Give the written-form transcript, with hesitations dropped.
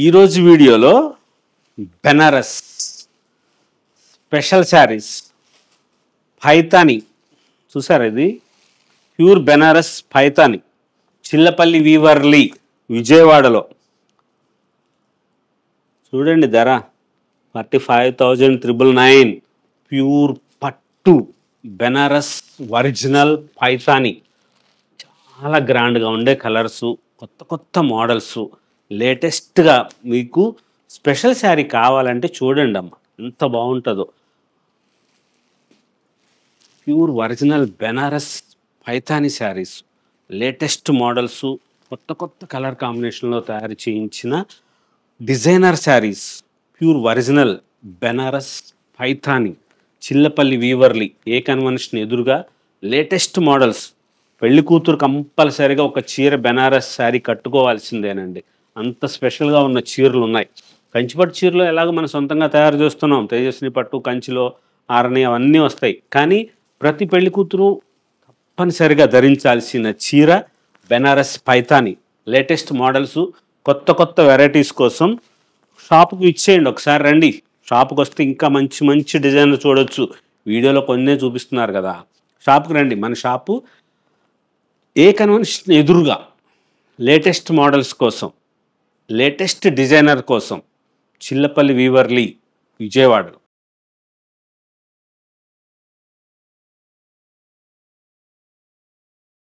ఈరోజు వీడియోలో బెనారస్ స్పెషల్ శారీస్ పైతాని చూసారా, ఇది ప్యూర్ బెనారస్ పైతాని చిల్లపల్లి వీవర్లీ విజయవాడలో. చూడండి ధర 35,999. ప్యూర్ పట్టు బెనారస్ ఒరిజినల్ పైతాని. చాలా గ్రాండ్గా ఉండే కలర్సు, కొత్త కొత్త మోడల్సు, లేటెస్ట్గా. మీకు స్పెషల్ శారీ కావాలంటే చూడండి అమ్మ, ఎంత బాగుంటుందో. Pure original Banaras Paithani saris, latest models, కొత్త కొత్త కలర్ కాంబినేషన్లో తయారు చేయించిన designer saris. Pure original Banaras Paithani Chillapalli weaverly A convention ఎదురుగా లేటెస్ట్ మోడల్స్. పెళ్లి కూతురు కంపల్సరీగా ఒక చీర బెనారస్ శారీ కట్టుకోవాల్సిందేనండి. అంత స్పెషల్గా ఉన్న చీరలు ఉన్నాయి. కంచిపట్టు చీరలు ఎలాగో మనం సొంతంగా తయారు చేస్తున్నాం, తేజస్వి పట్టు, కంచిలో ఆరణి అవన్నీ వస్తాయి. కానీ ప్రతి పెళ్లి కూతురు తప్పనిసరిగా ధరించాల్సిన చీర బెనారస్ పైతాని. లేటెస్ట్ మోడల్స్, కొత్త కొత్త వెరైటీస్ కోసం షాపుకు ఇచ్చేయండి. ఒకసారి రండి, షాపుకి వస్తే ఇంకా మంచి మంచి డిజైన్లు చూడొచ్చు. వీడియోలో కొన్నే చూపిస్తున్నారు కదా, షాపుకి రండి. మన షాపు ఏ కన్వెన్షన్ ఎదురుగా లేటెస్ట్ మోడల్స్ కోసం, లేటెస్ట్ డిజైనర్ కోసం చిల్లపల్లి వీవర్లీ విజయవాడలో.